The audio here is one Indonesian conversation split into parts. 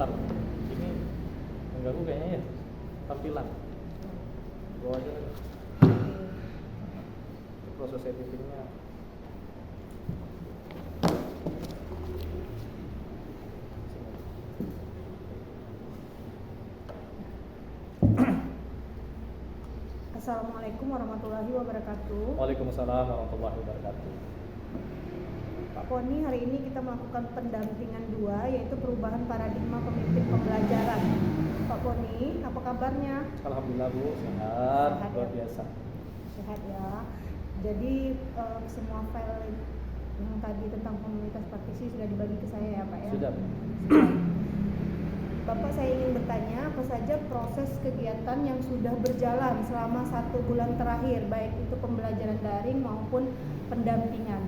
Bentar, ini mengganggu kayaknya ya tampilan. Bawa aja lagi. Proses editingnya. Assalamualaikum warahmatullahi wabarakatuh. Waalaikumsalam warahmatullahi wabarakatuh. Pak Poni, hari ini kita melakukan pendampingan 2, yaitu perubahan paradigma pemimpin pembelajaran. Pak Poni, apa kabarnya? Alhamdulillah Bu, sehat, Sehat luar ya? biasa. Sehat ya. Jadi semua file yang tadi tentang komunitas praktisi sudah dibagi ke saya ya Pak ya? Sudah. Bapak, saya ingin bertanya apa saja proses kegiatan yang sudah berjalan selama 1 bulan terakhir, baik itu pembelajaran daring maupun pendampingan.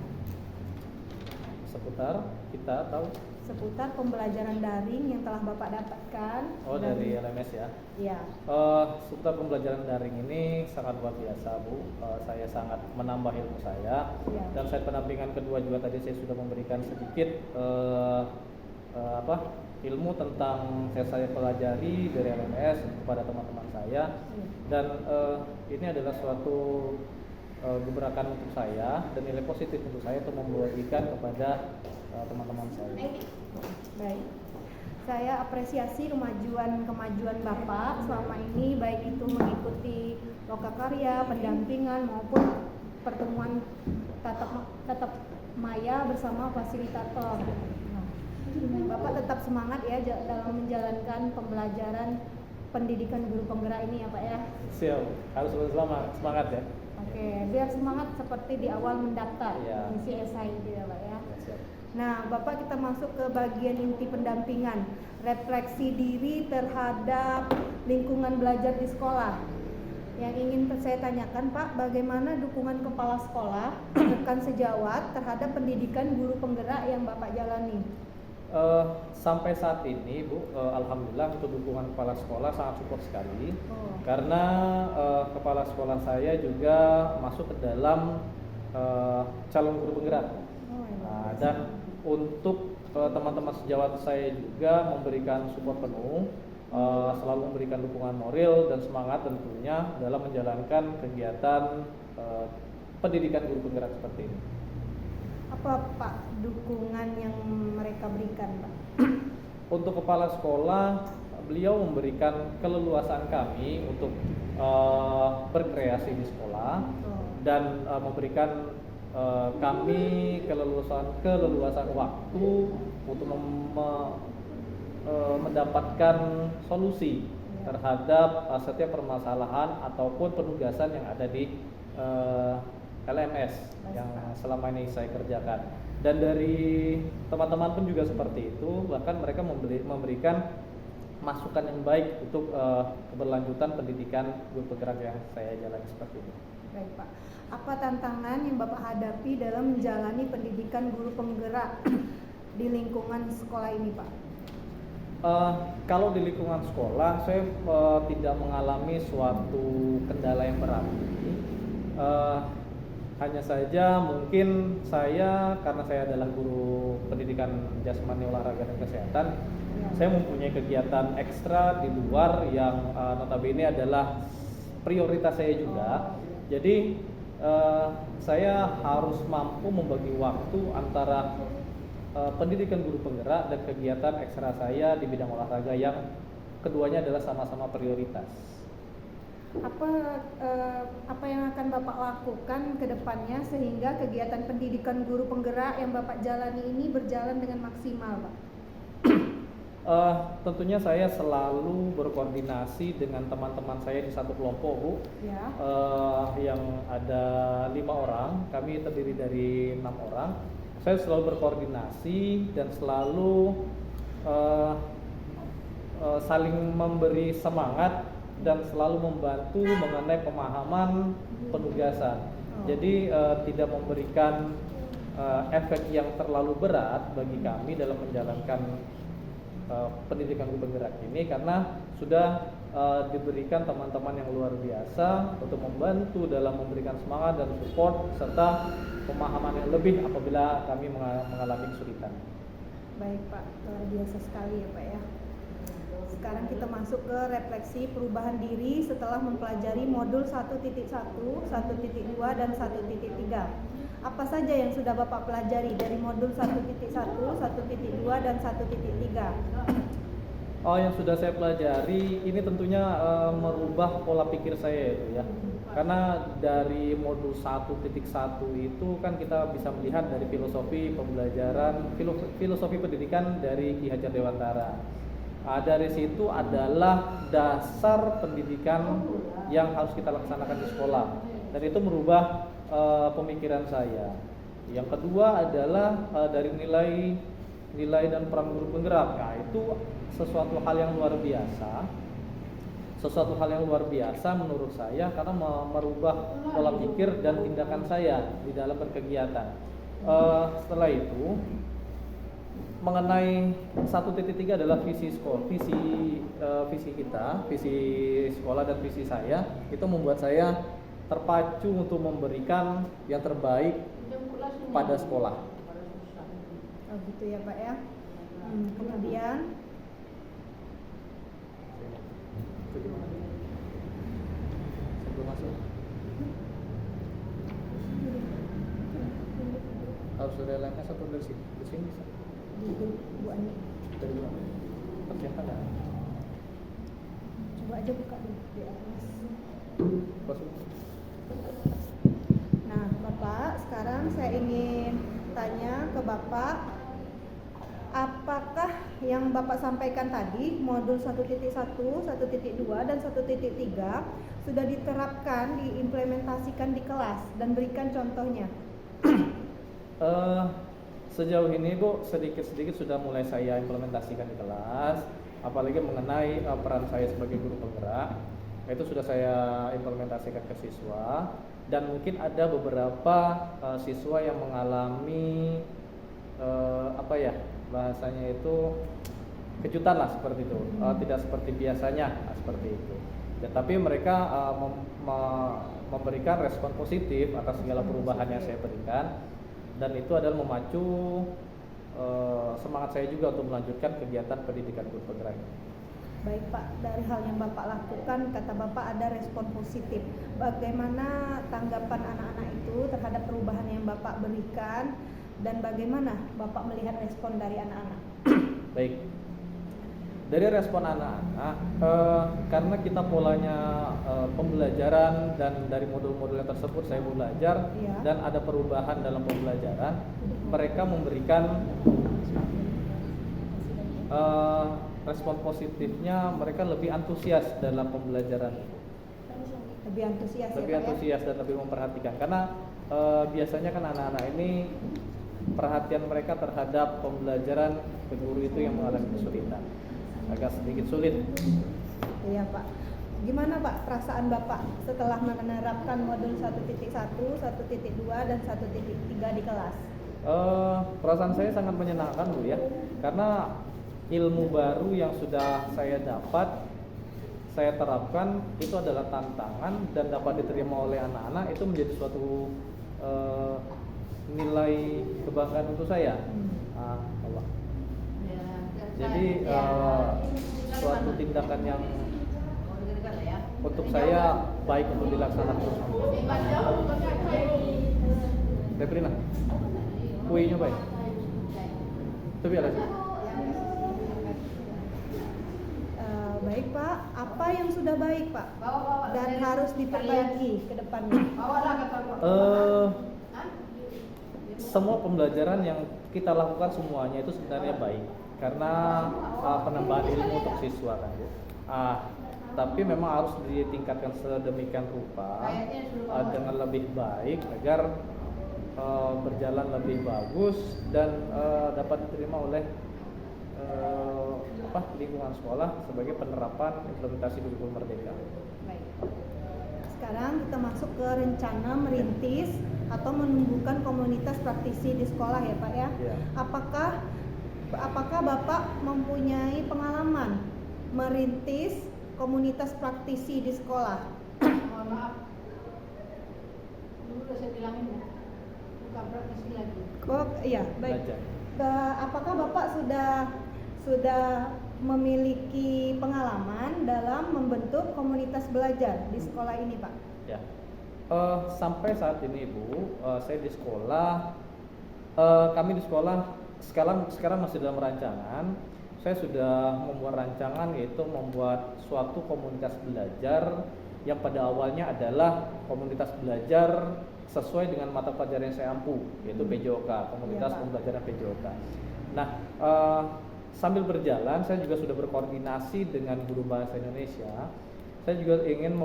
Seputar kita tahu. Seputar pembelajaran daring yang telah Bapak dapatkan. Oh, dari LMS ya. Iya. Seputar pembelajaran daring ini sangat luar biasa Bu. Saya sangat menambah ilmu saya. Ya. Dan saya pendampingan kedua juga tadi saya sudah memberikan sedikit ilmu tentang yang saya pelajari dari LMS kepada teman-teman saya. Ya. Dan ini adalah suatu gebrakan untuk saya dan nilai positif untuk saya untuk memberikan kepada teman-teman saya. Baik. Saya apresiasi kemajuan Bapak selama ini, baik itu mengikuti lokakarya, pendampingan maupun pertemuan tatap maya bersama fasilitator. Bapak tetap semangat ya dalam menjalankan pembelajaran pendidikan guru penggerak ini ya Pak ya. Siap, harus semangat ya. Oke, biar semangat seperti di awal mendaftar mengisi esai gitu ya Pak ya. Siap. Nah, Bapak, kita masuk ke bagian inti pendampingan, refleksi diri terhadap lingkungan belajar di sekolah. Yang ingin saya tanyakan Pak, bagaimana dukungan kepala sekolah, rekan sejawat terhadap pendidikan guru penggerak yang Bapak jalani? Sampai saat ini Bu, alhamdulillah untuk dukungan kepala sekolah sangat support sekali. Karena kepala sekolah saya juga masuk ke dalam calon guru penggerak. Dan untuk teman-teman sejawat saya juga memberikan support penuh, selalu memberikan dukungan moral dan semangat tentunya dalam menjalankan kegiatan pendidikan guru penggerak seperti ini. Apa Pak dukungan yang mereka berikan Pak? Untuk kepala sekolah, beliau memberikan keleluasan kami untuk berkreasi di sekolah dan memberikan kami keleluasan waktu untuk mendapatkan solusi terhadap setiap permasalahan ataupun penugasan yang ada di LMS yang selama ini saya kerjakan. Dan dari teman-teman pun juga seperti itu, bahkan mereka memberikan masukan yang baik untuk keberlanjutan pendidikan guru penggerak yang saya jalani seperti ini. Baik Pak, apa tantangan yang Bapak hadapi dalam menjalani pendidikan guru penggerak di lingkungan sekolah ini Pak? Kalau di lingkungan sekolah, saya tidak mengalami suatu kendala yang berarti. Hanya saja mungkin karena saya adalah guru pendidikan jasmani, olahraga dan kesehatan, saya mempunyai kegiatan ekstra di luar yang notabene adalah prioritas saya juga. Jadi saya harus mampu membagi waktu antara pendidikan guru penggerak dan kegiatan ekstra saya di bidang olahraga yang keduanya adalah sama-sama prioritas. Apa yang akan Bapak lakukan ke depannya sehingga kegiatan pendidikan guru penggerak yang Bapak jalani ini berjalan dengan maksimal Pak? Tentunya saya selalu berkoordinasi dengan teman-teman saya di satu kelompok Bu, ya. Yang ada 5 orang, kami terdiri dari 6 orang. Saya selalu berkoordinasi dan selalu saling memberi semangat dan selalu membantu mengenai pemahaman penugasan. Jadi tidak memberikan efek yang terlalu berat bagi kami dalam menjalankan pendidikan guru penggerak ini, karena sudah diberikan teman-teman yang luar biasa untuk membantu dalam memberikan semangat dan support serta pemahaman yang lebih apabila kami mengalami kesulitan. Baik Pak, luar biasa sekali ya Pak ya. Sekarang kita masuk ke refleksi perubahan diri setelah mempelajari modul 1.1, 1.2, dan 1.3. Apa saja yang sudah Bapak pelajari dari modul 1.1, 1.2, dan 1.3? Oh, yang sudah saya pelajari ini tentunya merubah pola pikir saya itu ya. Karena dari modul 1.1 itu kan kita bisa melihat dari filosofi pembelajaran, filosofi pendidikan dari Ki Hajar Dewantara. Dari situ adalah dasar pendidikan yang harus kita laksanakan di sekolah, dan itu merubah pemikiran saya. Yang kedua adalah dari nilai dan peran guru penggerak. Nah, itu sesuatu hal yang luar biasa. Sesuatu hal yang luar biasa menurut saya karena merubah pola pikir dan tindakan saya di dalam berkegiatan. Setelah itu mengenai 1.3 adalah visi sekolah, visi kita, visi sekolah dan visi saya itu membuat saya terpacu untuk memberikan yang terbaik pada sekolah. Oh gitu ya Pak ya. Kemudian Sebelum masuk harus ada lainnya satu dari sini, bisa Bu Ani, dari dua ternyata ada. coba aja buka dulu di atas. Masuk. Nah Bapak, sekarang saya ingin tanya ke Bapak, apakah yang Bapak sampaikan tadi modul 1.1, 1.2, dan 1.3 sudah diterapkan, diimplementasikan di kelas dan berikan contohnya? Sejauh ini Bu, sedikit-sedikit sudah mulai saya implementasikan di kelas, apalagi mengenai peran saya sebagai guru penggerak. Itu sudah saya implementasikan ke siswa, dan mungkin ada beberapa siswa yang mengalami bahasanya itu kejutan lah seperti itu, tidak seperti biasanya, seperti itu. Tetapi mereka memberikan respon positif atas segala perubahan yang saya berikan, dan itu adalah memacu semangat saya juga untuk melanjutkan kegiatan pendidikan guru penggerak. Baik Pak, dari hal yang Bapak lakukan, kata Bapak ada respon positif. Bagaimana tanggapan anak-anak itu terhadap perubahan yang Bapak berikan, dan bagaimana Bapak melihat respon dari anak-anak? Baik, dari respon anak-anak, karena kita polanya pembelajaran dan dari modul-modul yang tersebut saya belajar, Iya. dan ada perubahan dalam pembelajaran, mereka memberikan respon positifnya, mereka lebih antusias dalam pembelajaran, Lebih antusias lebih ya Pak antusias dan lebih memperhatikan, karena biasanya kan anak-anak ini perhatian mereka terhadap pembelajaran ke guru itu yang mengalami kesulitan, agak sedikit sulit. Iya Pak. Gimana Pak perasaan Bapak setelah menerapkan modul 1.1, 1.2, dan 1.3 di kelas? Perasaan saya sangat menyenangkan Bu ya, karena ilmu baru yang sudah saya dapat, saya terapkan, itu adalah tantangan dan dapat diterima oleh anak-anak, itu menjadi suatu nilai kebanggaan untuk saya. Allah. Jadi suatu tindakan yang untuk saya baik untuk dilaksanakan terus. Debrina, kuenya baik. Itu biar aja. Baik Pak, apa yang sudah baik Pak dan harus diperbaiki ke depannya? Semua pembelajaran yang kita lakukan semuanya itu sebenarnya baik karena penambahan ilmu untuk siswa kan Bu. Tapi memang harus ditingkatkan sedemikian rupa dengan lebih baik agar berjalan lebih bagus dan dapat diterima oleh lingkungan sekolah sebagai penerapan implementasi kurikulum Merdeka. Baik. Sekarang kita masuk ke rencana merintis atau menumbuhkan komunitas praktisi di sekolah ya Pak ya. Ya. Apakah Bapak mempunyai pengalaman merintis komunitas praktisi di sekolah? Mohon maaf, dulu udah saya bilangin ya, bukan praktisi lagi. Oh iya, baik. Belajar. Apakah Bapak sudah memiliki pengalaman dalam membentuk komunitas belajar di sekolah ini, Pak? Ya, sampai saat ini Bu, saya di sekolah, kami di sekolah sekarang masih dalam rancangan. Saya sudah membuat rancangan, yaitu membuat suatu komunitas belajar yang pada awalnya adalah komunitas belajar sesuai dengan mata pelajaran yang saya ampu, yaitu PJOK, komunitas Iya, Pak. pembelajaran PJOK. Nah, sambil berjalan saya juga sudah berkoordinasi dengan guru bahasa Indonesia. Saya juga ingin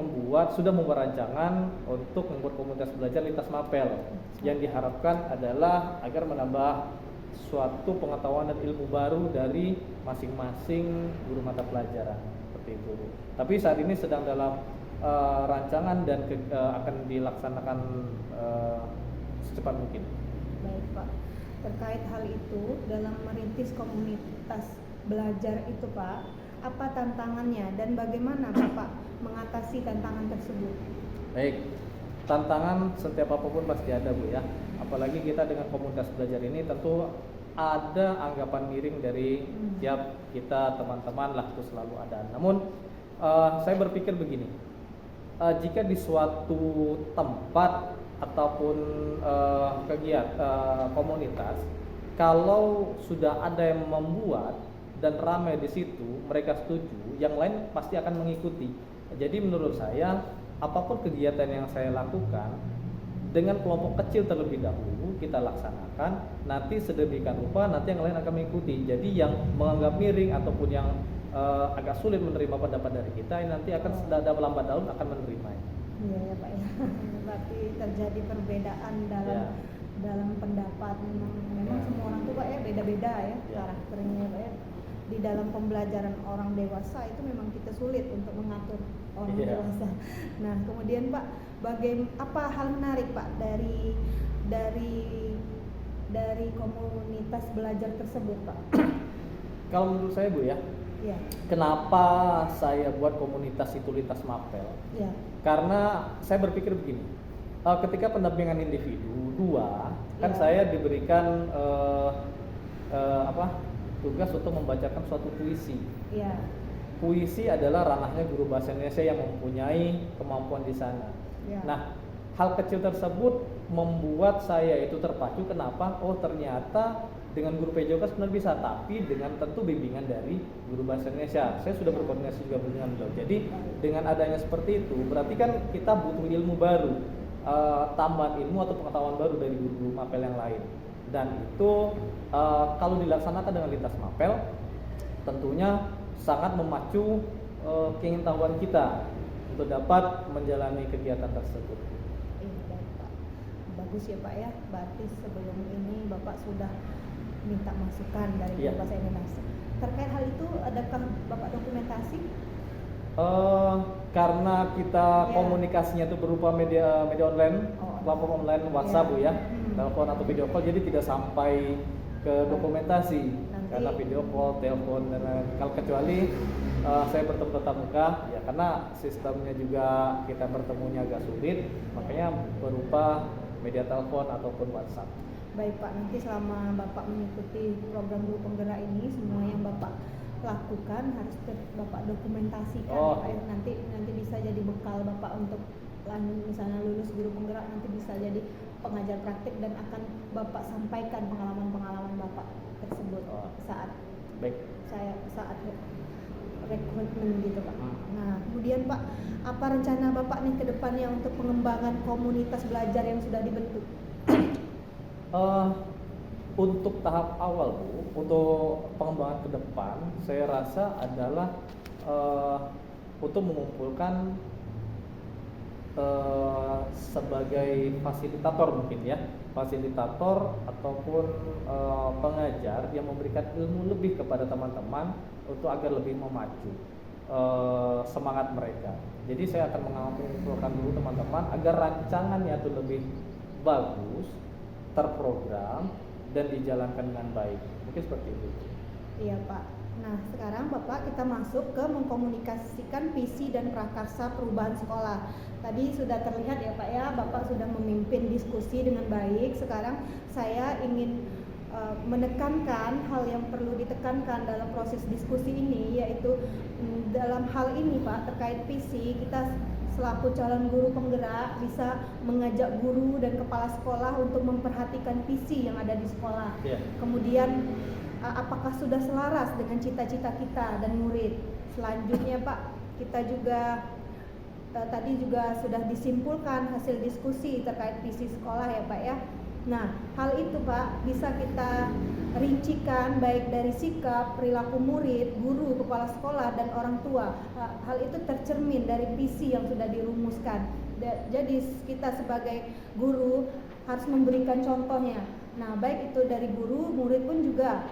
sudah membuat rancangan untuk membuat komunitas belajar lintas mapel, yang diharapkan adalah agar menambah suatu pengetahuan dan ilmu baru dari masing-masing guru mata pelajaran, seperti itu. Tapi saat ini sedang dalam rancangan dan akan dilaksanakan secepat mungkin. Baik, Pak. Terkait hal itu, dalam merintis komunitas belajar itu, Pak, apa tantangannya dan bagaimana Bapak mengatasi tantangan tersebut? Baik, tantangan setiap apapun pasti ada Bu ya. Apalagi kita dengan komunitas belajar ini tentu ada anggapan miring dari tiap kita teman-teman lah, itu selalu ada. Namun saya berpikir begini, jika di suatu tempat ataupun kegiatan komunitas, kalau sudah ada yang membuat dan ramai di situ, mereka setuju, yang lain pasti akan mengikuti. Jadi menurut saya, apapun kegiatan yang saya lakukan dengan kelompok kecil terlebih dahulu kita laksanakan, nanti sedemikian rupa nanti yang lain akan mengikuti. Jadi yang menganggap miring ataupun yang agak sulit menerima pendapat dari kita, nanti akan dalam lambat laun akan menerimanya. Iya ya, Pak ya. Berarti terjadi perbedaan dalam pendapat. Memang semua orang tuh, Pak ya, beda-beda ya karakternya, Pak ya. Di dalam pembelajaran orang dewasa itu memang kita sulit untuk mengatur orang dewasa. Nah, kemudian Pak, apa hal menarik Pak dari komunitas belajar tersebut, Pak? Kalau menurut saya Bu ya, kenapa saya buat komunitas itu lintas mapel? Ya. Karena saya berpikir begini, ketika pendampingan individu kan saya diberikan tugas untuk membacakan suatu puisi. Iya. Puisi adalah ranahnya guru bahasa Indonesia yang mempunyai kemampuan di sana. Ya. Nah, hal kecil tersebut membuat saya itu terpacu. Kenapa? Oh, ternyata dengan guru PJOK sebenarnya bisa, tapi dengan tentu bimbingan dari guru bahasa Indonesia. Saya sudah berkoordinasi juga dengan beliau. Jadi dengan adanya seperti itu, berarti kan kita butuh ilmu baru, tambahan ilmu atau pengetahuan baru dari guru-guru mapel yang lain. Dan itu kalau dilaksanakan dengan lintas mapel, tentunya sangat memacu keingintahuan kita untuk dapat menjalani kegiatan tersebut. Baik, Pak. Bagus ya Pak ya. Berarti sebelum ini Bapak sudah minta masukan dari guru bahasa Indonesia. Terkait hal itu, adakah Bapak dokumentasi? Karena kita komunikasinya itu berupa media online, platform online WhatsApp Bu ya, telepon atau video call, jadi tidak sampai ke dokumentasi. Karena video call, telepon, dan kalau kecuali saya bertemu tatap muka, ya karena sistemnya juga kita bertemunya agak sulit, makanya berupa media telepon ataupun WhatsApp. Baik Pak, nanti selama Bapak mengikuti program guru penggerak ini, semua yang Bapak lakukan harus Bapak dokumentasikan ya Pak ya. Nanti bisa jadi bekal Bapak untuk misalnya lulus guru penggerak, nanti bisa jadi pengajar praktik dan akan Bapak sampaikan pengalaman-pengalaman Bapak tersebut saat rekrutmen gitu Pak. Nah, kemudian Pak, apa rencana Bapak nih ke depannya untuk pengembangan komunitas belajar yang sudah dibentuk? Untuk tahap awal Bu, untuk pengembangan ke depan, saya rasa adalah untuk mengumpulkan sebagai fasilitator mungkin ya, fasilitator ataupun pengajar yang memberikan ilmu lebih kepada teman-teman untuk agar lebih memacu semangat mereka. Jadi saya akan mengumpulkan dulu teman-teman agar rancangannya itu lebih bagus, terprogram dan dijalankan dengan baik. Mungkin seperti itu. Iya Pak. Nah sekarang Bapak kita masuk ke mengkomunikasikan visi dan prakarsa perubahan sekolah. Tadi sudah terlihat ya Pak ya, Bapak sudah memimpin diskusi dengan baik. Sekarang saya ingin menekankan hal yang perlu ditekankan dalam proses diskusi ini, yaitu dalam hal ini Pak terkait visi, kita selaku calon guru penggerak bisa mengajak guru dan kepala sekolah untuk memperhatikan visi yang ada di sekolah. Kemudian apakah sudah selaras dengan cita-cita kita dan murid. Selanjutnya Pak, kita juga tadi juga sudah disimpulkan hasil diskusi terkait visi sekolah ya Pak ya. Nah, hal itu Pak bisa kita rincikan baik dari sikap, perilaku murid, guru, kepala sekolah, dan orang tua. Hal itu tercermin dari visi yang sudah dirumuskan. Jadi kita sebagai guru harus memberikan contohnya. Nah, baik itu dari guru, murid pun juga.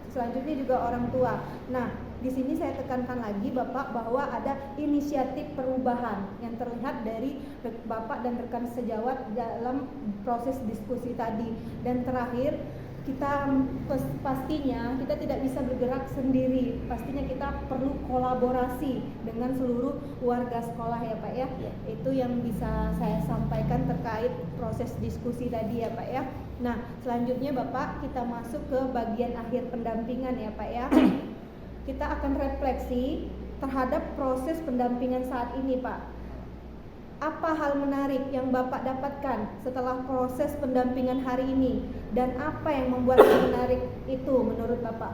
Selanjutnya juga orang tua. Nah, di sini saya tekankan lagi Bapak bahwa ada inisiatif perubahan yang terlihat dari Bapak dan rekan sejawat dalam proses diskusi tadi. Dan terakhir, kita pastinya kita tidak bisa bergerak sendiri. Pastinya kita perlu kolaborasi dengan seluruh warga sekolah ya Pak ya. Itu yang bisa saya sampaikan terkait proses diskusi tadi ya Pak ya. Nah, selanjutnya Bapak kita masuk ke bagian akhir pendampingan ya Pak ya. Kita akan refleksi terhadap proses pendampingan saat ini Pak. Apa hal menarik yang Bapak dapatkan setelah proses pendampingan hari ini, dan apa yang membuat menarik itu menurut Bapak?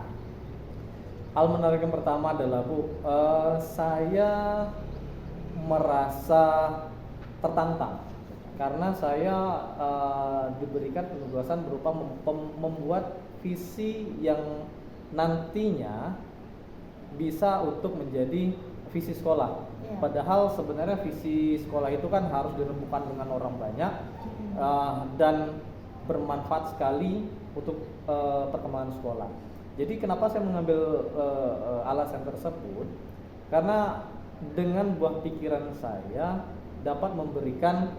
Hal menarik yang pertama adalah Bu, saya merasa tertantang karena saya diberikan penugasan berupa membuat visi yang nantinya bisa untuk menjadi visi sekolah. Padahal sebenarnya visi sekolah itu kan harus dirembukan dengan orang banyak dan bermanfaat sekali untuk perkembangan sekolah. Jadi kenapa saya mengambil alasan tersebut? Karena dengan buah pikiran saya dapat memberikan